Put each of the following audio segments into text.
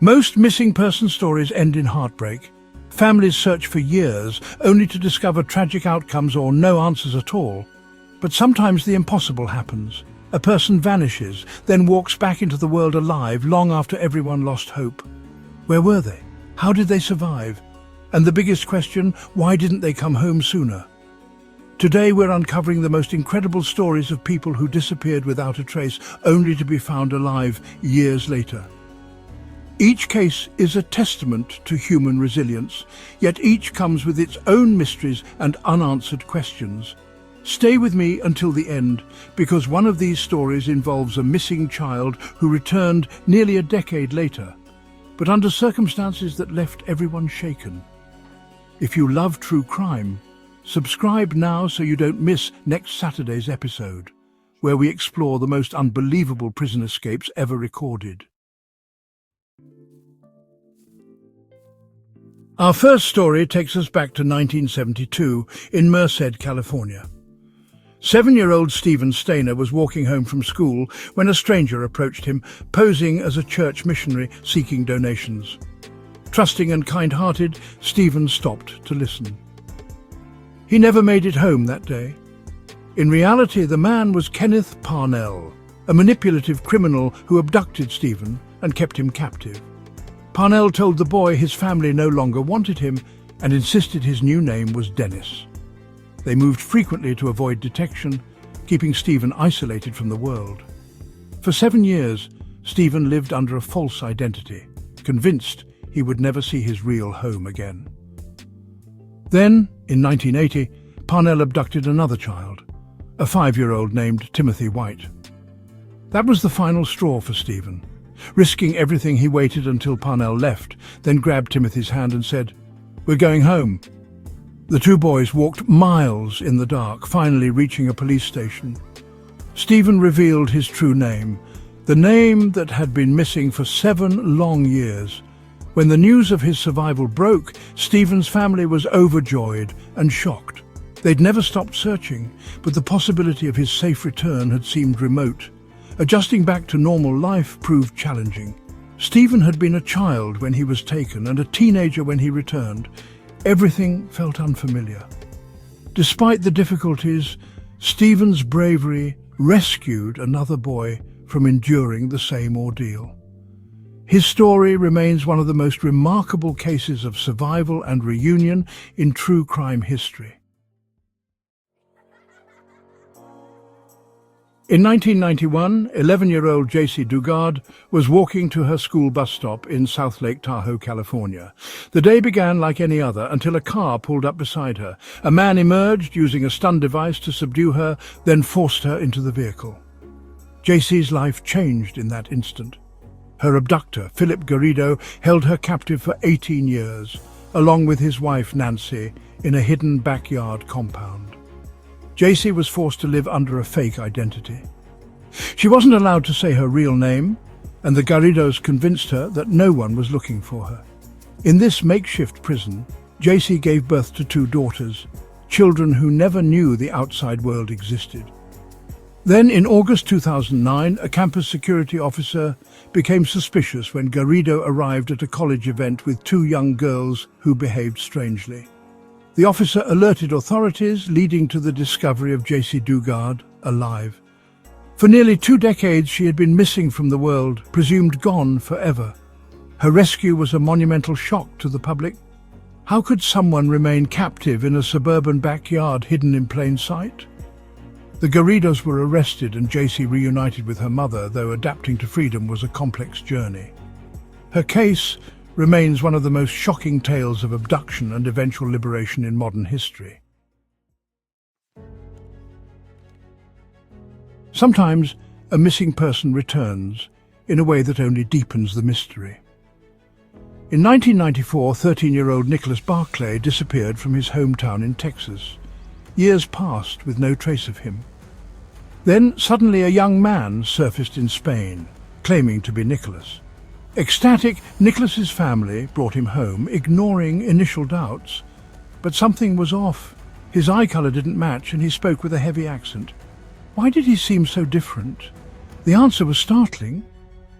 Most missing person stories end in heartbreak. Families search for years, only to discover tragic outcomes or no answers at all. But sometimes the impossible happens. A person vanishes, then walks back into the world alive long after everyone lost hope. Where were they? How did they survive? And the biggest question, why didn't they come home sooner? Today we're uncovering the most incredible stories of people who disappeared without a trace, only to be found alive years later. Each case is a testament to human resilience, yet each comes with its own mysteries and unanswered questions. Stay with me until the end, because one of these stories involves a missing child who returned nearly a decade later, but under circumstances that left everyone shaken. If you love true crime, subscribe now so you don't miss next Saturday's episode, where we explore the most unbelievable prison escapes ever recorded. Our first story takes us back to 1972 in Merced, California. 7-year-old Stephen Stainer was walking home from school when a stranger approached him, posing as a church missionary seeking donations. Trusting and kind-hearted, Stephen stopped to listen. He never made it home that day. In reality, the man was Kenneth Parnell, a manipulative criminal who abducted Stephen and kept him captive. Parnell told the boy his family no longer wanted him and insisted his new name was Dennis. They moved frequently to avoid detection, keeping Stephen isolated from the world. For 7 years, Stephen lived under a false identity, convinced he would never see his real home again. Then, in 1980, Parnell abducted another child, a 5-year-old named Timothy White. That was the final straw for Stephen. Risking everything, he waited until Parnell left, then grabbed Timothy's hand and said, "We're going home." The two boys walked miles in the dark, finally reaching a police station. Stephen revealed his true name, the name that had been missing for 7 long years. When the news of his survival broke, Stephen's family was overjoyed and shocked. They'd never stopped searching, but the possibility of his safe return had seemed remote. Adjusting back to normal life proved challenging. Stephen had been a child when he was taken and a teenager when he returned. Everything felt unfamiliar. Despite the difficulties, Stephen's bravery rescued another boy from enduring the same ordeal. His story remains one of the most remarkable cases of survival and reunion in true crime history. In 1991, 11-year-old J.C. Dugard was walking to her school bus stop in South Lake Tahoe, California. The day began like any other until a car pulled up beside her. A man emerged using a stun device to subdue her, then forced her into the vehicle. J.C.'s life changed in that instant. Her abductor, Philip Garrido, held her captive for 18 years, along with his wife Nancy, in a hidden backyard compound. J.C. was forced to live under a fake identity. She wasn't allowed to say her real name, and the Garridos convinced her that no one was looking for her. In this makeshift prison, J.C. gave birth to 2 daughters, children who never knew the outside world existed. Then, in August 2009, a campus security officer became suspicious when Garrido arrived at a college event with 2 young girls who behaved strangely. The officer alerted authorities, leading to the discovery of J.C. Dugard alive. For nearly 2 decades, she had been missing from the world, presumed gone forever. Her rescue was a monumental shock to the public. How could someone remain captive in a suburban backyard hidden in plain sight? The Garridos were arrested and J.C. reunited with her mother, though adapting to freedom was a complex journey. Her case remains one of the most shocking tales of abduction and eventual liberation in modern history. Sometimes a missing person returns in a way that only deepens the mystery. In 1994, 13-year-old Nicholas Barclay disappeared from his hometown in Texas. Years passed with no trace of him. Then suddenly a young man surfaced in Spain, claiming to be Nicholas. Ecstatic, Nicholas's family brought him home, ignoring initial doubts. But something was off. His eye color didn't match and he spoke with a heavy accent. Why did he seem so different? The answer was startling.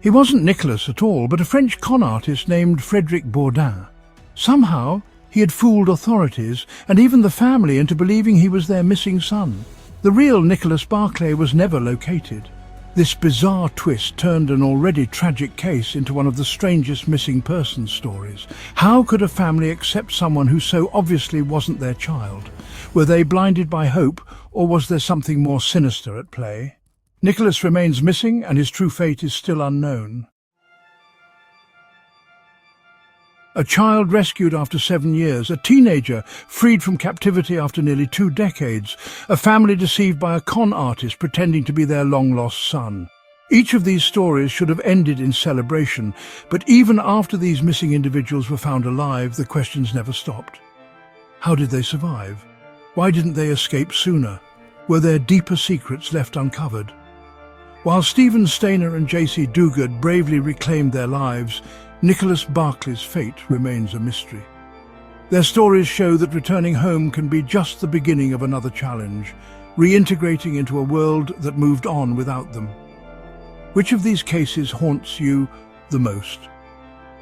He wasn't Nicholas at all, but a French con artist named Frédéric Bourdin. Somehow, he had fooled authorities and even the family into believing he was their missing son. The real Nicholas Barclay was never located. This bizarre twist turned an already tragic case into one of the strangest missing persons stories. How could a family accept someone who so obviously wasn't their child? Were they blinded by hope, or was there something more sinister at play? Nicholas remains missing and his true fate is still unknown. A child rescued after 7 years, a teenager freed from captivity after nearly 2 decades, a family deceived by a con artist pretending to be their long-lost son. Each of these stories should have ended in celebration, but even after these missing individuals were found alive, the questions never stopped. How did they survive? Why didn't they escape sooner? Were there deeper secrets left uncovered? While Stephen Stainer and J.C. Dugard bravely reclaimed their lives, Nicholas Barclay's fate remains a mystery. Their stories show that returning home can be just the beginning of another challenge, reintegrating into a world that moved on without them. Which of these cases haunts you the most?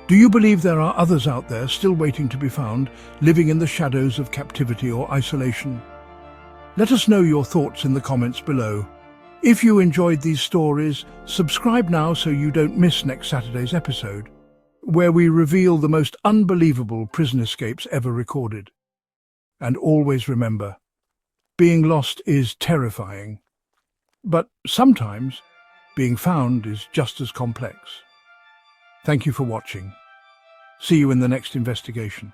Do you believe there are others out there still waiting to be found, living in the shadows of captivity or isolation? Let us know your thoughts in the comments below. If you enjoyed these stories, subscribe now so you don't miss next Saturday's episode, where we reveal the most unbelievable prison escapes ever recorded. And always remember, being lost is terrifying, but sometimes being found is just as complex. Thank you for watching. See you in the next investigation.